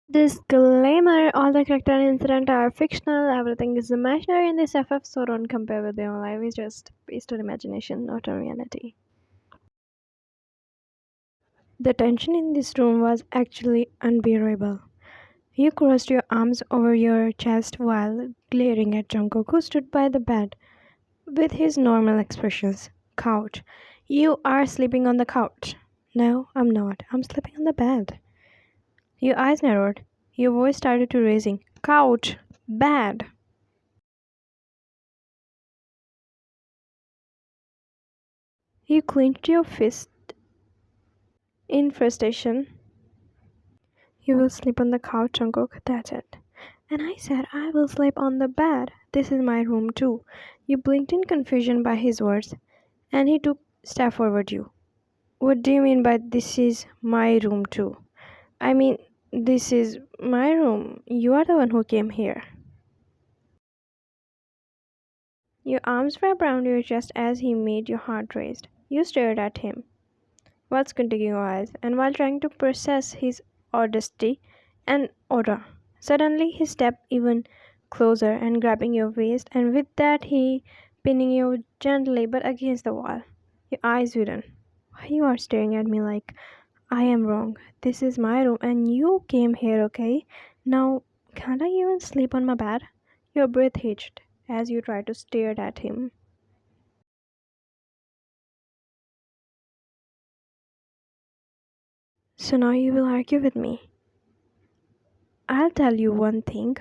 Disclaimer: all the character and incident are fictional, everything is imaginary in this FF, so don't compare with your life, it's just based on imagination, not on reality. The tension in this room was actually unbearable. You crossed your arms over your chest while glaring at Jungkook, who stood by the bed with his normal expressions. Couch. You are sleeping on the couch. No, I'm not. I'm sleeping on the bed. Your eyes narrowed. Your voice started to raising. Couch. Bed. You clenched your fist in frustration. You will sleep on the couch, Jungkook. That's it. And I said I will sleep on the bed. This is my room too. You blinked in confusion by his words, and he took step forward you. What do you mean by this is my room too? I mean, this is my room. You are the one who came here. Your arms wrapped around your chest as he made your heart race. You stared at him while squinting your eyes and while trying to process his audacity and aura. Suddenly he stepped even closer and grabbing your waist, and with that he pinning you gently but against the wall. Your eyes widen. Why you are staring at me like I am wrong? This is my room and you came here, okay? Now can't I even sleep on my bed? Your breath hitched as you tried to stare at him. So now you will argue with me. I'll tell you one thing.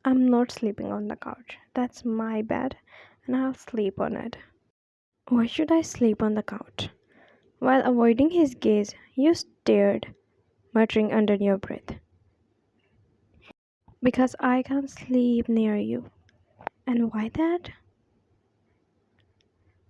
I'm not sleeping on the couch. That's my bed, and I'll sleep on it. Why should I sleep on the couch? While avoiding his gaze, you stared, muttering under your breath. Because I can't sleep near you. And why that?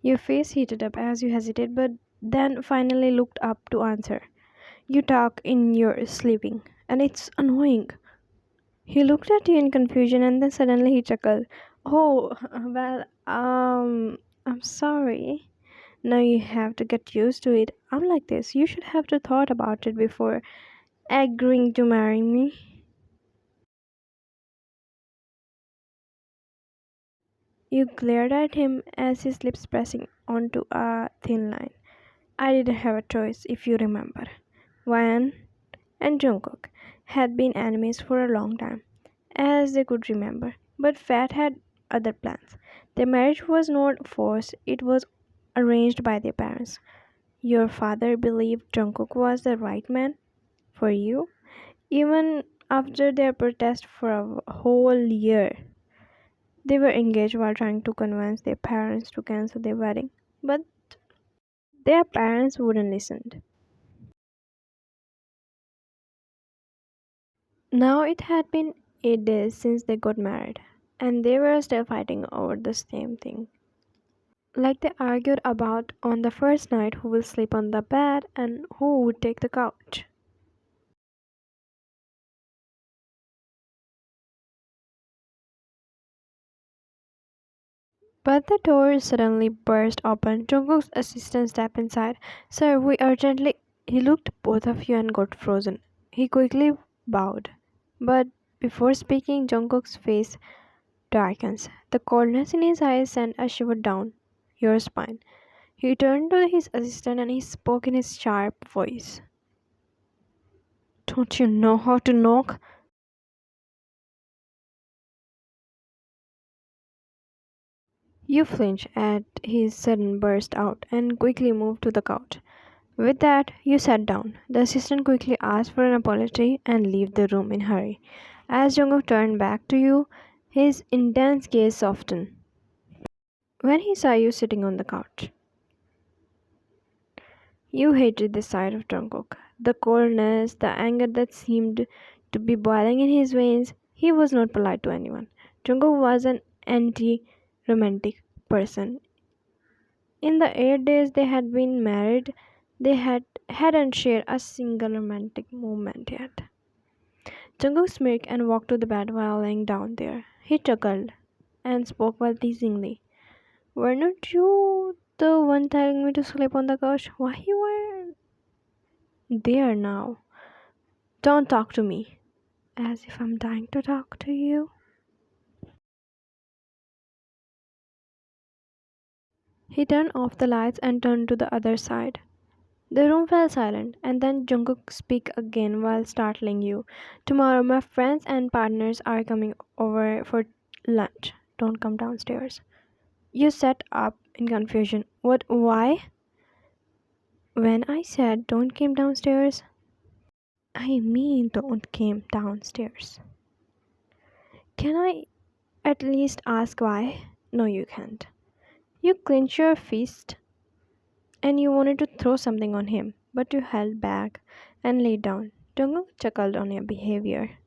Your face heated up as you hesitated, but then finally looked up to answer. You talk in your sleeping, and it's annoying. He looked at you in confusion and then suddenly he chuckled. Oh, well, I'm sorry. Now you have to get used to it. I'm like this. You should have to thought about it before agreeing to marry me. You glared at him as his lips pressing onto a thin line. I didn't have a choice, if you remember. Wyan and Jungkook had been enemies for a long time, as they could remember. But Fat had other plans. Their marriage was not forced, it was arranged by their parents. Your father believed Jungkook was the right man for you, even after their protest for a whole year. They were engaged while trying to convince their parents to cancel their wedding, but their parents wouldn't listen. Now it had been 8 days since they got married, and they were still fighting over the same thing. Like they argued about on the first night who will sleep on the bed and who would take the couch. But the door suddenly burst open. Jungkook's assistant stepped inside. Sir, we urgently. He looked at both of you and got frozen. He quickly bowed. But before speaking, Jungkook's face darkens. The coldness in his eyes sent a shiver down your spine. He turned to his assistant and he spoke in his sharp voice. Don't you know how to knock? You flinched at his sudden burst out and quickly moved to the couch. With that, you sat down. The assistant quickly asked for an apology and left the room in a hurry. As Jungkook turned back to you, his intense gaze softened when he saw you sitting on the couch. You hated the sight of Jungkook, the coldness, the anger that seemed to be boiling in his veins. He was not polite to anyone. Jungkook was an anti-romantic person. In the 8 days they had been married, they hadn't shared a single romantic moment yet. Jungkook smirked and walked to the bed while lying down there. He chuckled and spoke well teasingly. Were not you the one telling me to sleep on the couch? Why you were there now? Don't talk to me. as if I'm dying to talk to you. He turned off the lights and turned to the other side. The room fell silent, and then Jungkook spoke again while startling you. Tomorrow my friends and partners are coming over for lunch. Don't come downstairs. You sat up in confusion. What? Why? When I said don't come downstairs, I mean don't come downstairs. Can I at least ask why? No, you can't. You clenched your fist and you wanted to throw something on him, but you held back and lay down. Jungkook chuckled on your behavior.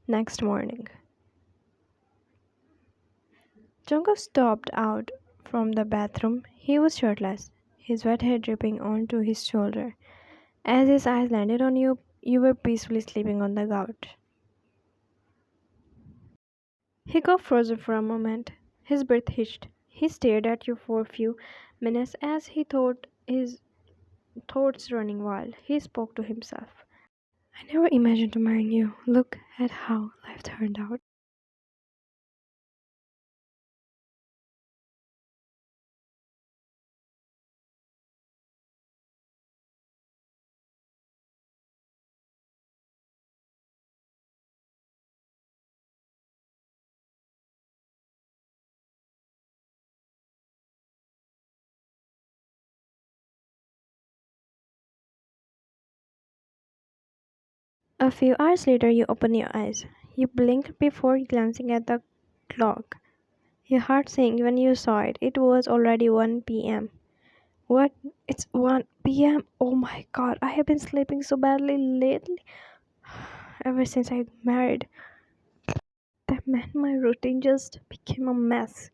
Next morning, Jungkook stepped out from the bathroom. He was shirtless, his wet hair dripping onto his shoulder. As his eyes landed on you, you were peacefully sleeping on the couch. He got frozen for a moment. His breath hitched. He stared at you for a few minutes as he thought his thoughts running wild. He spoke to himself. I never imagined marrying you. Look at how life turned out. A few hours later, you open your eyes. You blinked before glancing at the clock. Your heart sank when you saw it. It was already 1 p.m. What? It's 1 p.m. Oh my god, I have been sleeping so badly lately. Ever since I married. That meant my routine just became a mess.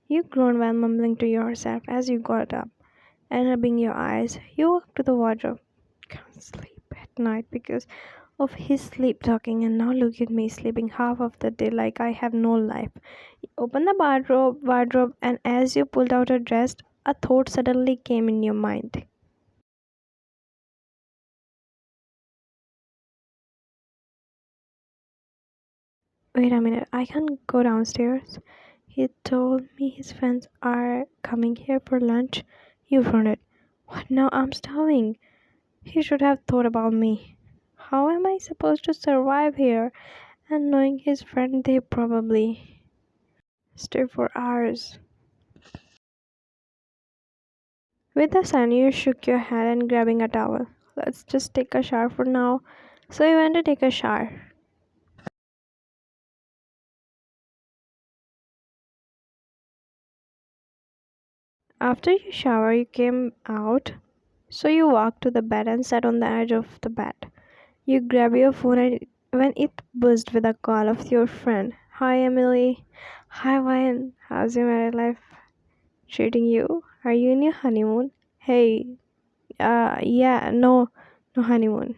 You groaned while mumbling to yourself as you got up and rubbing your eyes. You walked to the wardrobe. Can't sleep at night because of his sleep talking, and now look at me sleeping half of the day like I have no life. You opened the wardrobe, and as you pulled out a dress, a thought suddenly came in your mind. Wait a minute, I can't go downstairs. He told me his friends are coming here for lunch. You frowned. What now? I'm starving. He should have thought about me. How am I supposed to survive here? And knowing his friend, they probably stay for hours. With a sign, you shook your head and grabbing a towel. Let's just take a shower for now. So you went to take a shower. After you shower, you came out. So you walked to the bed and sat on the edge of the bed. You grab your phone and when it buzzed with a call of your friend. Hi Emily. Hi Ryan. How's your married life treating you? Are you in your honeymoon? Hey, yeah, no honeymoon.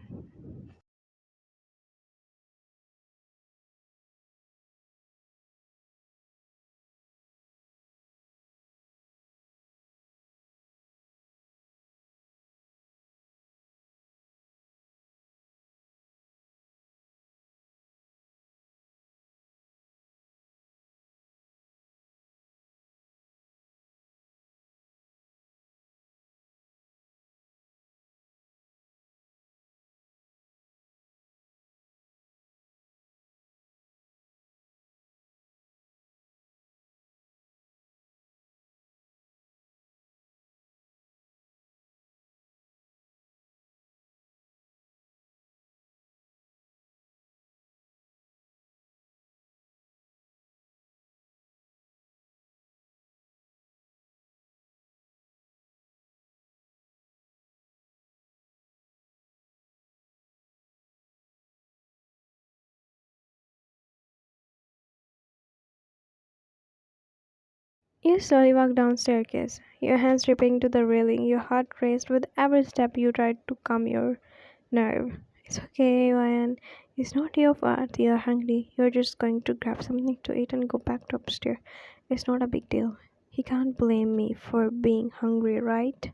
You slowly walked down staircase, your hands dripping to the railing, your heart raced with every step you tried to calm your nerve. It's okay, Ryan. It's not your fault. You're hungry. You're just going to grab something to eat and go back to upstairs. It's not a big deal. He can't blame me for being hungry, right?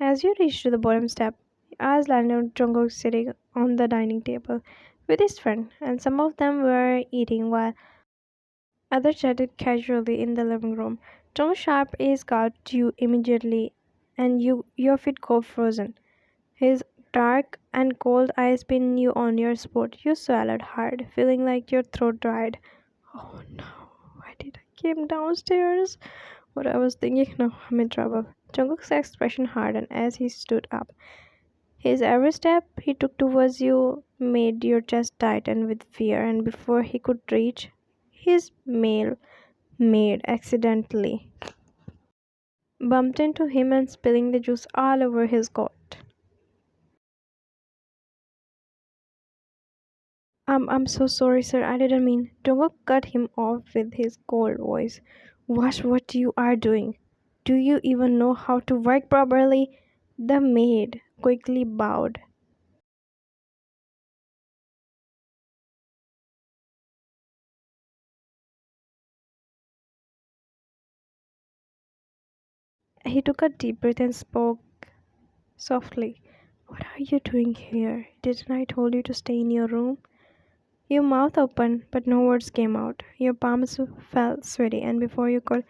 As you reach to the bottom step, your eyes landed on Jungkook sitting on the dining table with his friend, and some of them were eating while others chatted casually in the living room. Jungkook's sharp eyes got you immediately, and your feet go frozen. His dark and cold eyes pin you on your spot. You swallowed hard, feeling like your throat dried. Oh no, why did I came downstairs? What I was thinking, no, I'm in trouble. Jungkook's expression hardened as he stood up. His every step he took towards you made your chest tighten with fear, and before he could reach, his male maid accidentally bumped into him and spilling the juice all over his coat. I'm so sorry, sir. I didn't mean. Jungkook cut him off with his cold voice. Watch what you are doing. Do you even know how to work properly? The maid quickly bowed. He took a deep breath and spoke softly. What are you doing here? Didn't I told you to stay in your room? Your mouth opened, but no words came out. Your palms felt sweaty, and before you could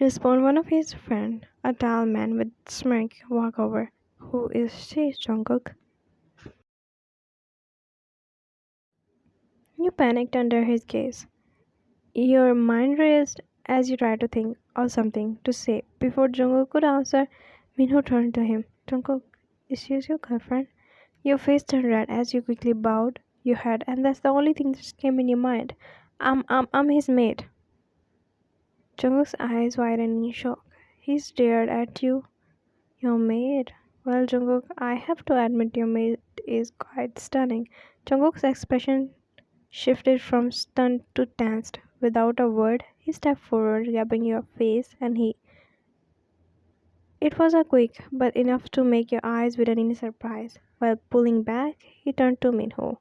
respond, one of his friends, a tall man with smirk, walked over. Who is she, Jungkook? You panicked under his gaze. Your mind raced as you tried to think of something to say. Before Jungkook could answer, Minho turned to him. Jungkook, is she your girlfriend? Your face turned red as you quickly bowed your head, and that's the only thing that came in your mind. I'm his mate. Jungkook's eyes widened in shock. He stared at you. Your maid? Well, Jungkook, I have to admit your maid is quite stunning. Jungkook's expression shifted from stunned to tensed. Without a word, he stepped forward, grabbing your face, and he. It was a quick, but enough to make your eyes widen in surprise. While pulling back, he turned to Minho.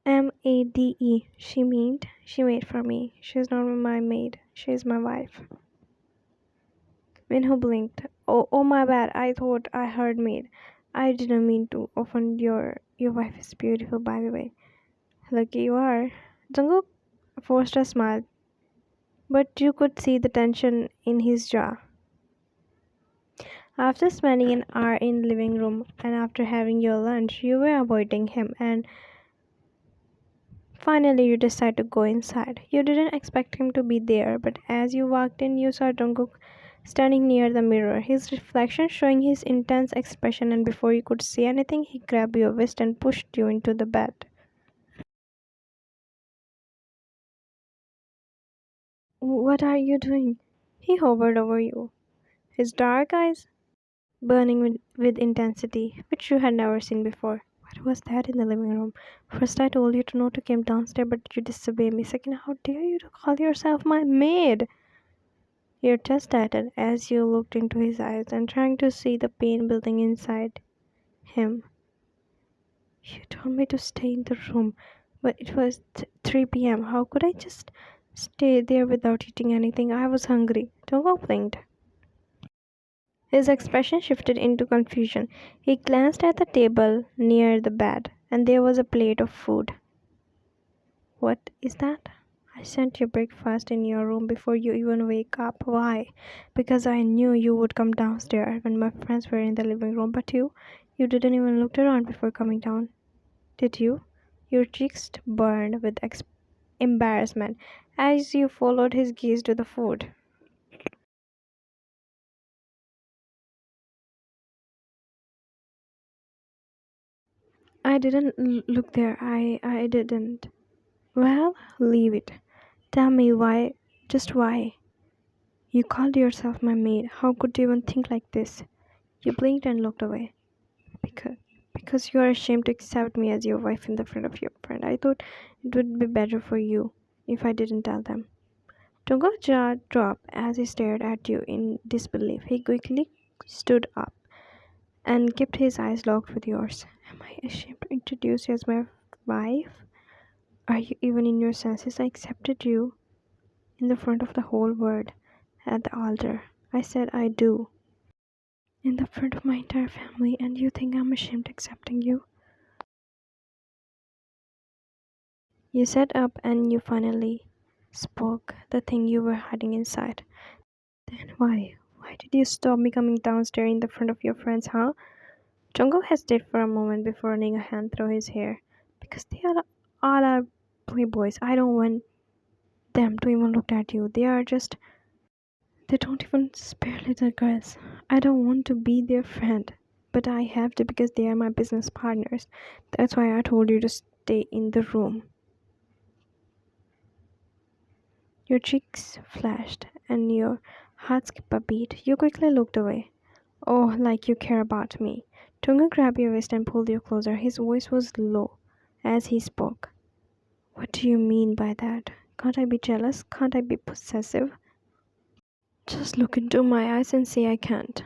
Made. She made for me. She's not my maid. She's my wife. Minho blinked. Oh, my bad. I thought I heard maid. I didn't mean to offend your wife is beautiful, by the way. Lucky you are. Jungkook forced a smile, but you could see the tension in his jaw. After spending an hour in the living room and after having your lunch, you were avoiding him, and finally you decided to go inside. You didn't expect him to be there, but as you walked in, you saw Jungkook standing near the mirror, his reflection showing his intense expression, and before you could say anything, he grabbed your wrist and pushed you into the bed. What are you doing? He hovered over you, his dark eyes burning with intensity, which you had never seen before. What was that in the living room? First, I told you to not to come downstairs, but you disobeyed me. Second, how dare you to call yourself my maid? Your chest tightened as you looked into his eyes and trying to see the pain building inside him. You told me to stay in the room, but it was 3 p.m. How could I just stay there without eating anything? I was hungry. Don't complain. His expression shifted into confusion. He glanced at the table near the bed, and there was a plate of food. What is that? I sent you breakfast in your room before you even wake up. Why? Because I knew you would come downstairs when my friends were in the living room, but you didn't even look around before coming down. Did you? Your cheeks burned with embarrassment as you followed his gaze to the food. I didn't look there. I didn't. Well, leave it. Tell me why, just why. You called yourself my maid. How could you even think like this? You blinked and looked away. Because, because you are ashamed to accept me as your wife in the front of your friend. I thought it would be better for you if I didn't tell them. Tungo's jaw dropped as he stared at you in disbelief. He quickly stood up and kept his eyes locked with yours. Am I ashamed to introduce you as my wife? Are you even in your senses? I accepted you in the front of the whole world at the altar. I said I do. in the front of my entire family, and you think I'm ashamed accepting you? You sat up and you finally spoke the thing you were hiding inside. Then why? Why did you stop me coming downstairs in the front of your friends, huh? Jungkook hesitated for a moment before running a hand through his hair. Because they are all are playboys. I don't want them to even look at you. They don't even spare little girls. I don't want to be their friend. But I have to because they are my business partners. That's why I told you to stay in the room. Your cheeks flashed and your heart skipped a beat. You quickly looked away. Oh, like you care about me. Tunga grabbed your waist and pulled you closer. His voice was low as he spoke. What do you mean by that? Can't I be jealous? Can't I be possessive? Just look into my eyes and say I can't.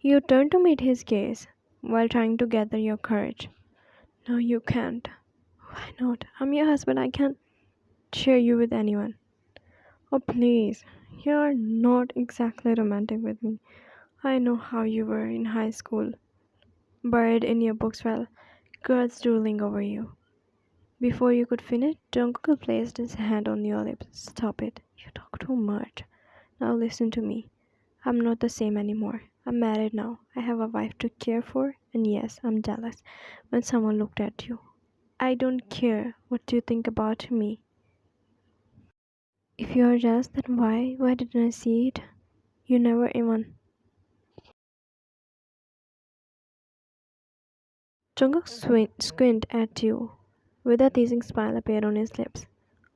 You turned to meet his gaze while trying to gather your courage. No, you can't. Why not? I'm your husband. I can't share you with anyone. Oh, please. You're not exactly romantic with me. I know how you were in high school, buried in your books while girls drooling over you. Before you could finish, Jungkook placed his hand on your lips. Stop it. You talk too much. Now listen to me. I'm not the same anymore. I'm married now. I have a wife to care for, and yes, I'm jealous when someone looked at you. I don't care what you think about me. If you are jealous, then why? Why didn't I see it? You never even. Jungkook squinted at you, with a teasing smile appeared on his lips.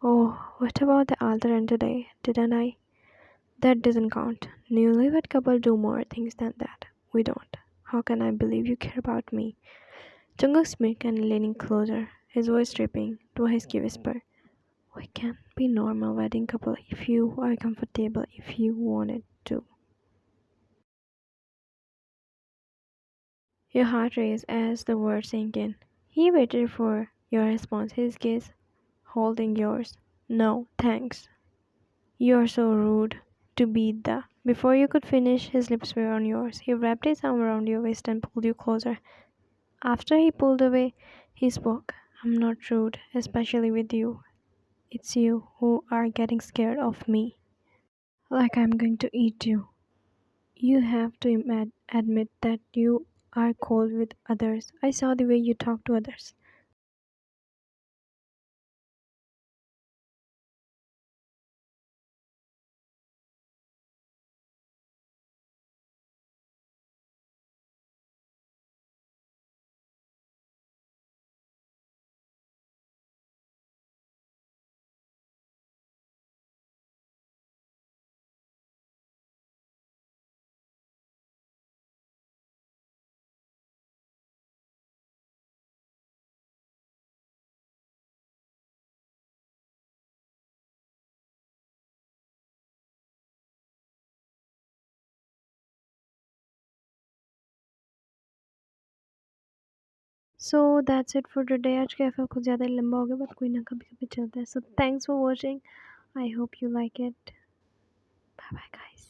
Oh, what about the altar and today? Didn't I? That doesn't count. Newlywed couple do more things than that. We don't. How can I believe you care about me? Jungkook smirked and leaning closer, his voice dripping to a husky whisper. We can be normal wedding couple if you are comfortable, if you wanted to. Your heart raced as the words sank in. He waited for your response, his gaze holding yours. No, thanks. You're so rude to beat the. Before you could finish, his lips were on yours. He wrapped his arm around your waist and pulled you closer. After he pulled away, he spoke. I'm not rude, especially with you. It's you who are getting scared of me. Like I'm going to eat you. You have to admit that you are cold with others. I saw the way you talk to others. So that's it for today. आज cafe कुछ ज़्यादा ही लंबा हो गया but कोई ना कभी कभी चलता है. So thanks for watching. I hope you like it. Bye bye guys.